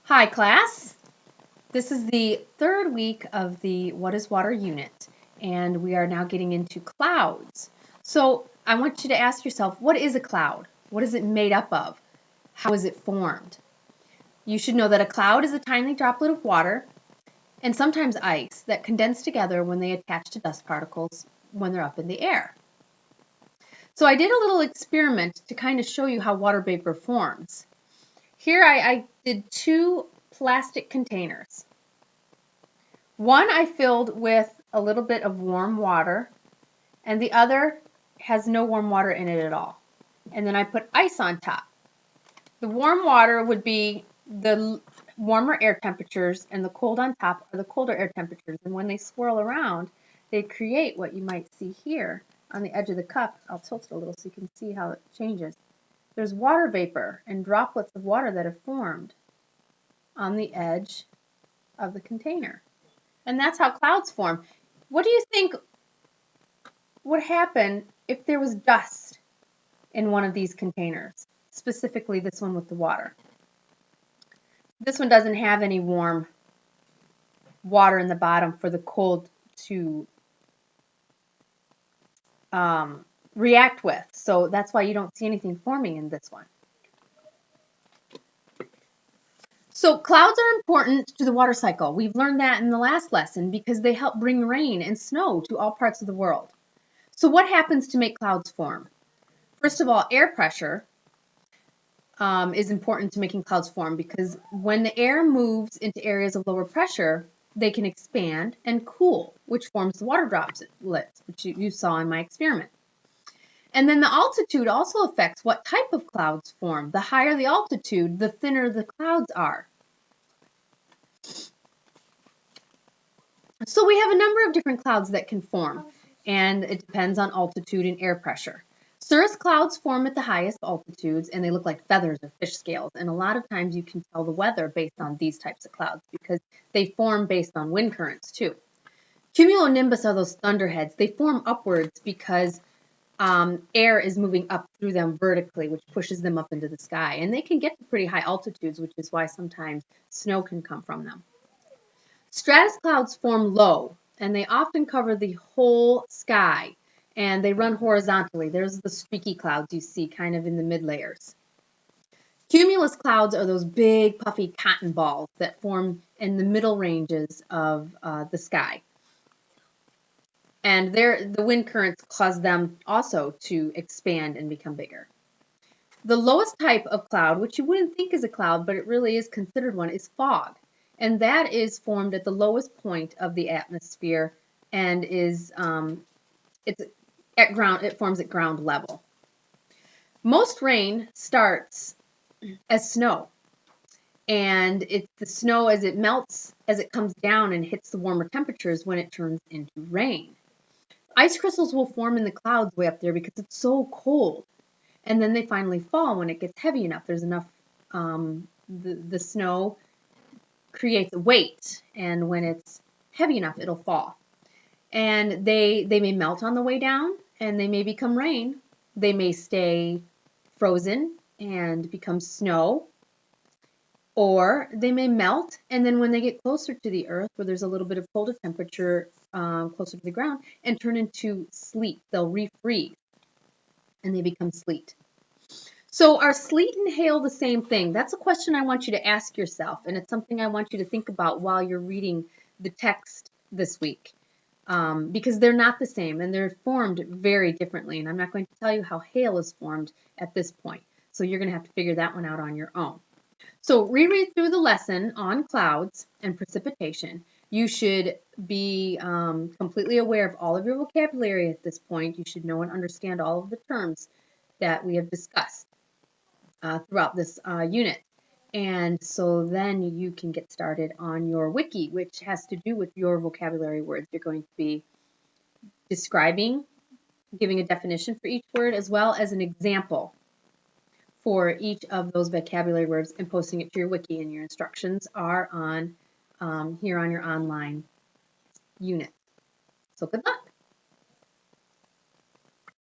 Hi class, this is the third week of the What is Water unit, and we are now getting into clouds. So I want you to ask yourself, what is a cloud? What is it made up of? How is it formed? You should know that a cloud is a tiny droplet of water and sometimes ice that condense together when they attach to dust particles when they're up in the air. So I did a little experiment to kind of show you how water vapor forms. Here I did two plastic containers. One I filled with a little bit of warm water, and the other has no warm water in it at all. And then I put ice on top. The warm water would be the warmer air temperatures, and the cold on top are the colder air temperatures. And when they swirl around, they create what you might see here on the edge of the cup. I'll tilt it a little so you can see how it changes. There's water vapor and droplets of water that have formed on the edge of the container. And that's how clouds form. What do you think would happen if there was dust in one of these containers, specifically this one with the water? This one doesn't have any warm water in the bottom for the cold to react with. So that's why you don't see anything forming in this one. So clouds are important to the water cycle. We've learned that in the last lesson because they help bring rain and snow to all parts of the world. So what happens to make clouds form? First of all, air pressure is important to making clouds form because when the air moves into areas of lower pressure, they can expand and cool, which forms the water droplets, which you saw in my experiment. And then the altitude also affects what type of clouds form. The higher the altitude, the thinner the clouds are. So we have a number of different clouds that can form, and it depends on altitude and air pressure. Cirrus clouds form at the highest altitudes, and they look like feathers or fish scales. And a lot of times you can tell the weather based on these types of clouds because they form based on wind currents too. Cumulonimbus are those thunderheads. They form upwards because air is moving up through them vertically, which pushes them up into the sky. And they can get to pretty high altitudes, which is why sometimes snow can come from them. Stratus clouds form low, and they often cover the whole sky, and they run horizontally. There's the streaky clouds you see kind of in the mid layers. Cumulus clouds are those big puffy cotton balls that form in the middle ranges of the sky. And the wind currents cause them also to expand and become bigger. The lowest type of cloud, which you wouldn't think is a cloud, but it really is considered one, is fog. And that is formed at the lowest point of the atmosphere and is it's at ground. It forms at ground level. Most rain starts as snow, and it's the snow as it melts, as it comes down and hits the warmer temperatures when it turns into rain. Ice crystals will form in the clouds way up there because it's so cold, and then they finally fall when it gets heavy enough. There's enough the snow creates a weight, and when it's heavy enough, it'll fall. And they may melt on the way down, and they may become rain. They may stay frozen and become snow, or they may melt, and then when they get closer to the earth, where there's a little bit of colder temperature closer to the ground, and turn into sleet. They'll refreeze, and they become sleet. So are sleet and hail the same thing? That's a question I want you to ask yourself, and it's something I want you to think about while you're reading the text this week, because they're not the same, and they're formed very differently, and I'm not going to tell you how hail is formed at this point, so you're going to have to figure that one out on your own. So reread through the lesson on clouds and precipitation. You should be completely aware of all of your vocabulary at this point. You should know and understand all of the terms that we have discussed throughout this unit. And so then you can get started on your wiki, which has to do with your vocabulary words. You're going to be describing, giving a definition for each word, as well as an example for each of those vocabulary words and posting it to your wiki. And your instructions are on here on your online unit. So good luck.